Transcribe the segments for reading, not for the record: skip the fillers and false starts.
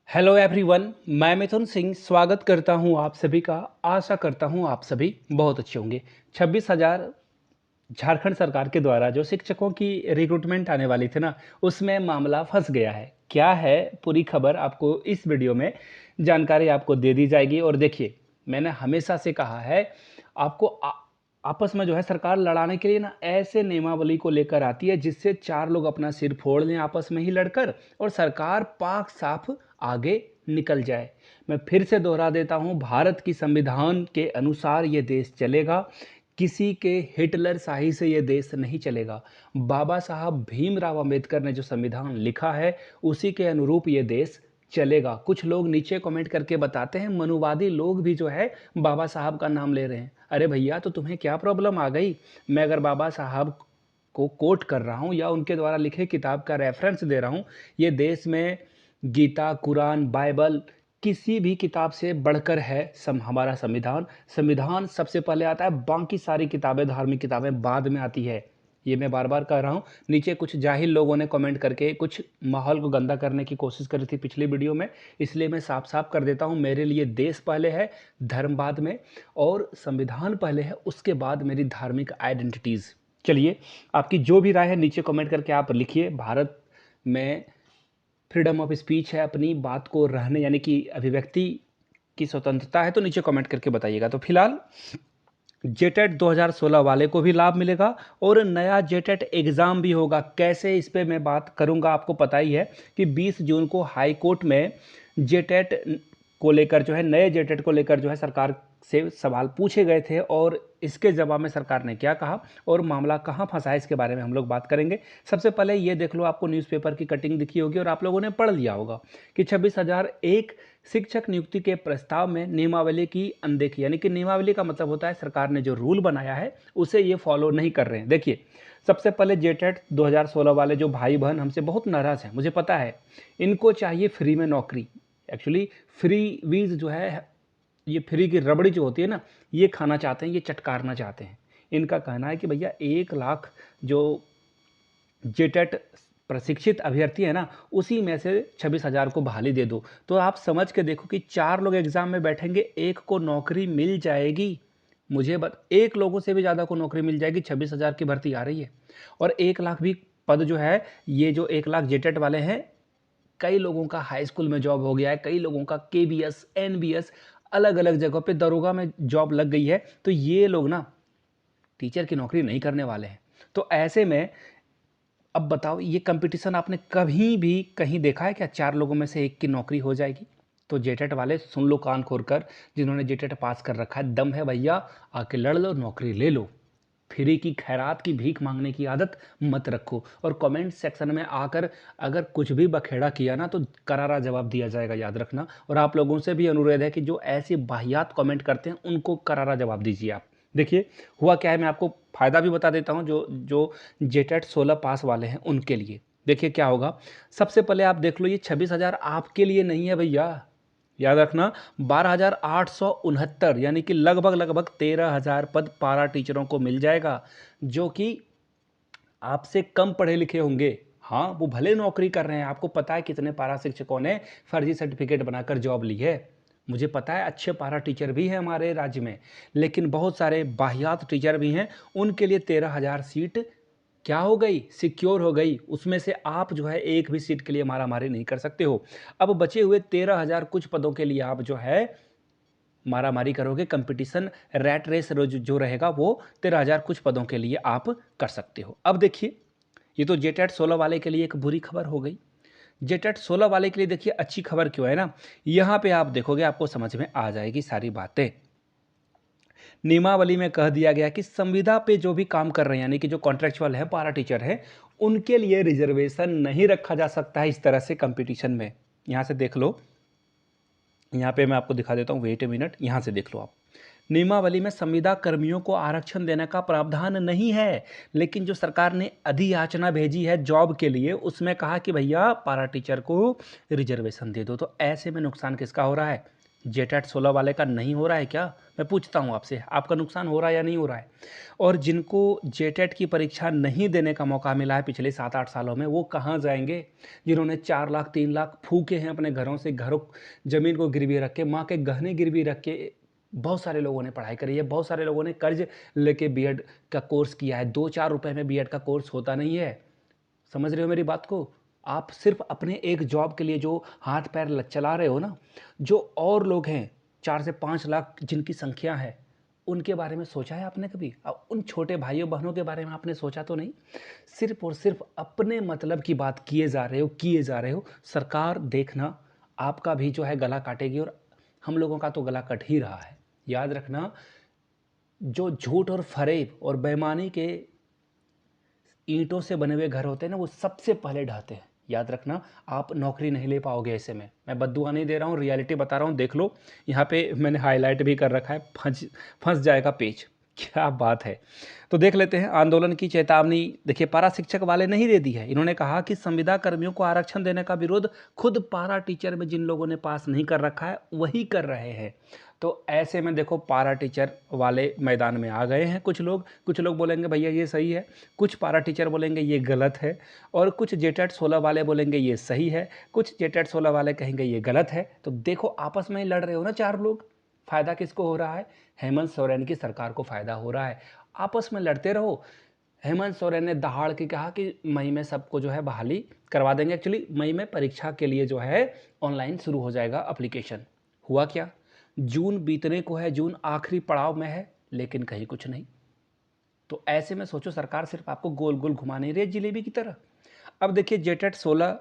Hello everyone, मैं मिथुन सिंह स्वागत करता हूं आप सभी का। आशा करता हूं आप सभी बहुत अच्छे होंगे। 26,000 झारखंड सरकार के द्वारा जो शिक्षकों की रिक्रूटमेंट आने वाली थी ना, उसमें मामला फंस गया है। क्या है पूरी खबर आपको इस वीडियो में जानकारी आपको दे दी जाएगी। और देखिए, मैंने हमेशा से कहा है आपको आपस में जो है सरकार लड़ाने के लिए ना ऐसे नियमावली को लेकर आती है जिससे चार लोग अपना सिर फोड़ लें आपस में ही लड़कर, और सरकार पाक साफ आगे निकल जाए। मैं फिर से दोहरा देता हूं, भारत की संविधान के अनुसार ये देश चलेगा। किसी के हिटलर शाही से ये देश नहीं चलेगा। बाबा साहब भीमराव अंबेडकर ने जो संविधान लिखा है उसी के अनुरूप ये देश चलेगा। कुछ लोग नीचे कमेंट करके बताते हैं मनुवादी लोग भी जो है बाबा साहब का नाम ले रहे हैं। अरे भैया, तो तुम्हें क्या प्रॉब्लम आ गई? मैं अगर बाबा साहब को कोट कर रहा हूँ या उनके द्वारा लिखे किताब का रेफरेंस दे रहा हूँ, ये देश में गीता, कुरान, बाइबल किसी भी किताब से बढ़कर है हमारा संविधान। संविधान सबसे पहले आता है, बाकी सारी किताबें, धार्मिक किताबें बाद में आती है। ये मैं बार बार कह रहा हूँ। नीचे कुछ जाहिल लोगों ने कमेंट करके कुछ माहौल को गंदा करने की कोशिश करी थी पिछली वीडियो में, इसलिए मैं साफ साफ कर देता हूँ, मेरे लिए देश पहले है, धर्म बाद में, और संविधान पहले है, उसके बाद मेरी धार्मिक आइडेंटिटीज़। चलिए, आपकी जो भी राय है नीचे कमेंट करके आप लिखिए। भारत में फ्रीडम ऑफ स्पीच है, अपनी बात को रहने यानी कि अभिव्यक्ति की स्वतंत्रता है, तो नीचे कमेंट करके बताइएगा। तो फिलहाल जेटेट 2016 वाले को भी लाभ मिलेगा और नया जेटेट एग्ज़ाम भी होगा। कैसे, इस पे मैं बात करूंगा। आपको पता ही है कि 20 जून को हाई कोर्ट में जेटेट को लेकर जो है, नए जेटेट को लेकर जो है सरकार से सवाल पूछे गए थे, और इसके जवाब में सरकार ने क्या कहा और मामला कहाँ फंसा है, इसके बारे में हम लोग बात करेंगे। सबसे पहले ये देख लो, आपको न्यूज़पेपर की कटिंग दिखी होगी और आप लोगों ने पढ़ लिया होगा कि 26,001 शिक्षक नियुक्ति के प्रस्ताव में नियमावली की अनदेखी, यानी कि नियमावली का मतलब होता है सरकार ने जो रूल बनाया है उसे ये फॉलो नहीं कर रहे हैं। देखिए, सबसे पहले जेटेट 2016 वाले जो भाई बहन हमसे बहुत नाराज़ हैं, मुझे पता है। इनको चाहिए फ्री में नौकरी। एक्चुअली फ्री वीज जो है, ये फ्री की रबड़ी जो होती है ना, ये खाना चाहते हैं, ये चटकारना चाहते हैं। इनका कहना है कि भैया 1 लाख जो जेटेट प्रशिक्षित अभ्यर्थी है ना, उसी में से 26,000 को बहाली दे दो। तो आप समझ के देखो कि 4 लोग एग्जाम में बैठेंगे, एक को नौकरी मिल जाएगी। मुझे एक लोगों से भी ज़्यादा को नौकरी मिल जाएगी। 26,000 की भर्ती आ रही है और 1 लाख भी पद जो है, ये जो 1 लाख जेटेट वाले हैं, कई लोगों का हाई स्कूल में जॉब हो गया है, कई लोगों का केबीएस, एनबीएस, अलग अलग जगहों पे दरोगा में जॉब लग गई है। तो ये लोग ना टीचर की नौकरी नहीं करने वाले हैं। तो ऐसे में अब बताओ, ये कंपटीशन आपने कभी भी कहीं देखा है क्या? 4 लोगों में से एक की नौकरी हो जाएगी? तो जेटेट वाले सुन लो कान खोल कर, जिन्होंने जेटेट पास कर रखा है, दम है भैया, आके लड़ लो, नौकरी ले लो। फ्री की खैरात की भीख मांगने की आदत मत रखो। और कमेंट सेक्शन में आकर अगर कुछ भी बखेड़ा किया ना, तो करारा जवाब दिया जाएगा, याद रखना। और आप लोगों से भी अनुरोध है कि जो ऐसी वाहियात कमेंट करते हैं उनको करारा जवाब दीजिए आप। देखिए, हुआ क्या है, मैं आपको फ़ायदा भी बता देता हूँ। जो जो जेटेट 16 पास वाले हैं उनके लिए देखिए क्या होगा। सबसे पहले आप देख लो, ये 26,000 आपके लिए नहीं है भैया, याद रखना। 12,869 यानी कि लगभग लगभग 13,000 पद पारा टीचरों को मिल जाएगा, जो कि आपसे कम पढ़े लिखे होंगे। हाँ, वो भले नौकरी कर रहे हैं। आपको पता है कितने पारा शिक्षकों ने फर्जी सर्टिफिकेट बनाकर जॉब ली है? मुझे पता है, अच्छे पारा टीचर भी हैं हमारे राज्य में, लेकिन बहुत सारे बाहियात टीचर भी हैं। उनके लिए 13,000 सीट क्या हो गई, सिक्योर हो गई। उसमें से आप जो है एक भी सीट के लिए मारामारी नहीं कर सकते हो। अब बचे हुए 13,000 कुछ पदों के लिए आप जो है मारामारी करोगे। कंपटीशन रैट रेस जो रहेगा वो 13,000 कुछ पदों के लिए आप कर सकते हो। अब देखिए, ये तो जेटेट 16 वाले के लिए एक बुरी खबर हो गई। जेटेट 16 वाले के लिए देखिए अच्छी खबर क्यों है ना, यहाँ पे आप देखोगे आपको समझ में आ जाएगी सारी बातें। नियमावली में कह दिया गया कि संविदा पे जो भी काम कर रहे हैं, यानी कि जो कॉन्ट्रेक्चुअल है, पारा टीचर है, उनके लिए रिजर्वेशन नहीं रखा जा सकता है इस तरह से कंपटीशन में। यहाँ से देख लो, यहाँ पे मैं आपको दिखा देता हूँ, वेट ए मिनट, यहाँ से देख लो आप। नियमावली में संविदा कर्मियों को आरक्षण देने का प्रावधान नहीं है, लेकिन जो सरकार ने अधियाचना भेजी है जॉब के लिए, उसमें कहा कि भैया पारा टीचर को रिजर्वेशन दे दो। तो ऐसे में नुकसान किसका हो रहा है? जेटेट 16 वाले का नहीं हो रहा है क्या? मैं पूछता हूँ आपसे, आपका नुकसान हो रहा है या नहीं हो रहा है? और जिनको जेटेट की परीक्षा नहीं देने का मौका मिला है पिछले 7-8 सालों में, वो कहाँ जाएंगे? जिन्होंने 4 लाख 3 लाख फूके हैं अपने घरों से, घरों ज़मीन को गिरवी रख के, माँ के गहने गिरवी रख के, बहुत सारे लोगों ने पढ़ाई करी है, बहुत सारे लोगों ने कर्ज लेके बीएड का कोर्स किया है। 2-4 रुपए में बीएड का कोर्स होता नहीं है। समझ रहे हो मेरी बात को? आप सिर्फ अपने एक जॉब के लिए जो हाथ पैर चला रहे हो ना, जो और लोग हैं 4 से 5 लाख जिनकी संख्या है, उनके बारे में सोचा है आपने कभी? उन छोटे भाइयों बहनों के बारे में आपने सोचा तो नहीं? सिर्फ और सिर्फ अपने मतलब की बात किए जा रहे हो, किए जा रहे हो। सरकार देखना आपका भी जो है गला काटेगी, और हम लोगों का तो गला कट ही रहा है। याद रखना, जो झूठ और फरेब और बेईमानी के ईंटों से बने हुए घर होते हैं ना, वो सबसे पहले ढहते हैं। याद रखना, आप नौकरी नहीं ले पाओगे ऐसे में। मैं बद्दुआ नहीं दे रहा हूँ, रियलिटी बता रहा हूँ। देख लो, यहाँ पे मैंने हाईलाइट भी कर रखा है, फंस जाएगा पेज। क्या बात है। तो देख लेते हैं आंदोलन की चेतावनी। देखिए, पारा शिक्षक वाले नहीं दे दी है। इन्होंने कहा कि संविदा कर्मियों को आरक्षण देने का विरोध खुद पारा टीचर में जिन लोगों ने पास नहीं कर रखा है वही कर रहे हैं। तो ऐसे में देखो, पारा टीचर वाले मैदान में आ गए हैं। कुछ लोग बोलेंगे भैया ये सही है, कुछ पारा टीचर बोलेंगे ये गलत है, और कुछ जेटेट 16 वाले बोलेंगे ये सही है, कुछ जेटेट 16 वाले कहेंगे ये गलत है। तो देखो, आपस में ही लड़ रहे हो ना चार लोग। फायदा किसको हो रहा है? हेमंत सोरेन की सरकार को फायदा हो रहा है। आपस में लड़ते रहो। हेमंत सोरेन ने दहाड़ के कहा कि मई में सबको जो है बहाली करवा देंगे। एक्चुअली मई में परीक्षा के लिए जो है ऑनलाइन शुरू हो जाएगा एप्लीकेशन। हुआ क्या? जून बीतने को है, जून आखिरी पड़ाव में है, लेकिन कहीं कुछ नहीं। तो ऐसे में सोचो, सरकार सिर्फ आपको गोल गोल घुमा नहीं रही है जिलेबी की तरह। अब देखिए, जेटेट 16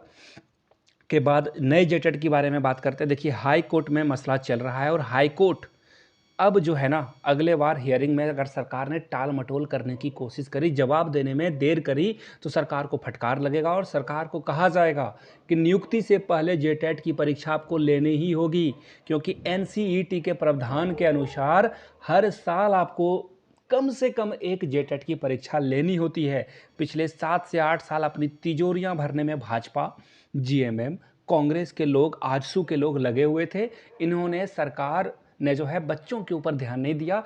के बाद नए जेटेट के बारे में बात करते हैं। देखिए, हाई कोर्ट में मसला चल रहा है, और हाई कोर्ट अब जो है ना, अगले बार हियरिंग में अगर सरकार ने टाल मटोल करने की कोशिश करी, जवाब देने में देर करी, तो सरकार को फटकार लगेगा, और सरकार को कहा जाएगा कि नियुक्ति से पहले जेटेट की परीक्षा आपको लेनी ही होगी, क्योंकि एनसीईटी के प्रावधान के अनुसार हर साल आपको कम से कम एक जेटेट की परीक्षा लेनी होती है। पिछले 7 से 8 साल अपनी तिजोरियां भरने में भाजपा, जीएमएम, कांग्रेस के लोग, आजसू के लोग लगे हुए थे। इन्होंने, सरकार ने जो है बच्चों के ऊपर ध्यान नहीं दिया।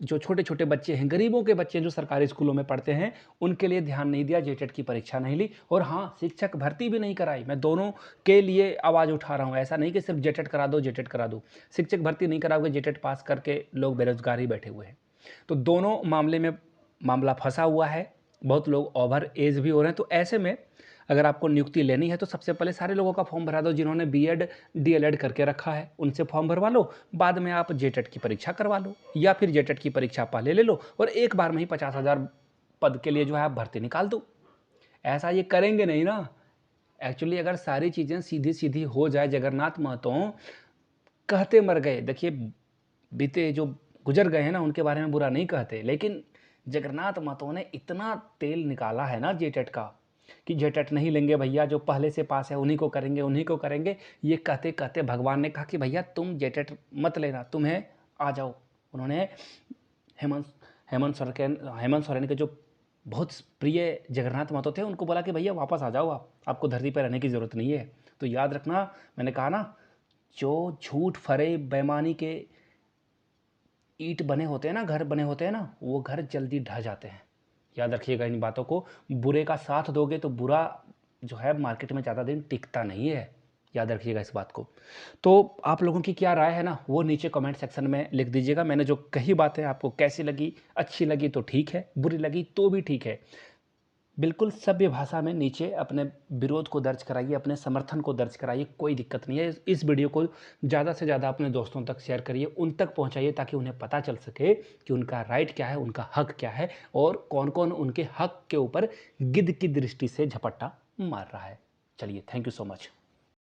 जो छोटे छोटे बच्चे हैं, गरीबों के बच्चे जो सरकारी स्कूलों में पढ़ते हैं, उनके लिए ध्यान नहीं दिया, जेटेट की परीक्षा नहीं ली। और हाँ, शिक्षक भर्ती भी नहीं कराई। मैं दोनों के लिए आवाज़ उठा रहा हूँ। ऐसा नहीं कि सिर्फ जेटेट करा दो, जेटेट करा दो। शिक्षक भर्ती नहीं कराओगे, जेटेट पास करके लोग बेरोजगार ही बैठे हुए हैं। तो दोनों मामले में मामला फंसा हुआ है। बहुत लोग ओवर एज भी हो रहे हैं। तो ऐसे में अगर आपको नियुक्ति लेनी है तो सबसे पहले सारे लोगों का फॉर्म भरा दो। जिन्होंने बीएड डीएलएड करके रखा है उनसे फॉर्म भरवा लो। बाद में आप जेटेट की परीक्षा करवा लो, या फिर जेटेट की परीक्षा पहले ले लो, और एक बार में ही 50,000 पद के लिए जो है आप भर्ती निकाल दो। ऐसा ये करेंगे नहीं ना। एक्चुअली अगर सारी चीज़ें सीधी सीधी हो जाए, जगन्नाथ महतो कहते मर गए। देखिए, बीते जो गुजर गए हैं ना, उनके बारे में बुरा नहीं कहते, लेकिन जगन्नाथ महतो ने इतना तेल निकाला है ना जेटेट का, कि जेटेट नहीं लेंगे भैया, जो पहले से पास है उन्हीं को करेंगे, उन्हीं को करेंगे। ये कहते कहते भगवान ने कहा कि भैया तुम जेटेट मत लेना, तुम्हें आ जाओ। उन्होंने हेमंत सोरेन के जो बहुत प्रिय जगन्नाथ महतो थे, उनको बोला कि भैया वापस आ जाओ, आपको धरती पर रहने की ज़रूरत नहीं है। तो याद रखना, मैंने कहा ना, जो झूठ फरेब बेईमानी के ईंट बने होते हैं ना, घर बने होते हैं ना, वो घर जल्दी ढह जाते हैं। याद रखिएगा इन बातों को। बुरे का साथ दोगे तो बुरा जो है मार्केट में ज़्यादा दिन टिकता नहीं है। याद रखिएगा इस बात को। तो आप लोगों की क्या राय है ना, वो नीचे कमेंट सेक्शन में लिख दीजिएगा। मैंने जो कही बातें आपको कैसी लगी, अच्छी लगी तो ठीक है, बुरी लगी तो भी ठीक है। बिल्कुल सभ्य भाषा में नीचे अपने विरोध को दर्ज कराइए, अपने समर्थन को दर्ज कराइए, कोई दिक्कत नहीं है। इस वीडियो को ज़्यादा से ज़्यादा अपने दोस्तों तक शेयर करिए, उन तक पहुंचाइए, ताकि उन्हें पता चल सके कि उनका राइट क्या है, उनका हक क्या है, और कौन कौन उनके हक के ऊपर गिद्ध की दृष्टि से झपट्टा मार रहा है। चलिए, थैंक यू सो मच।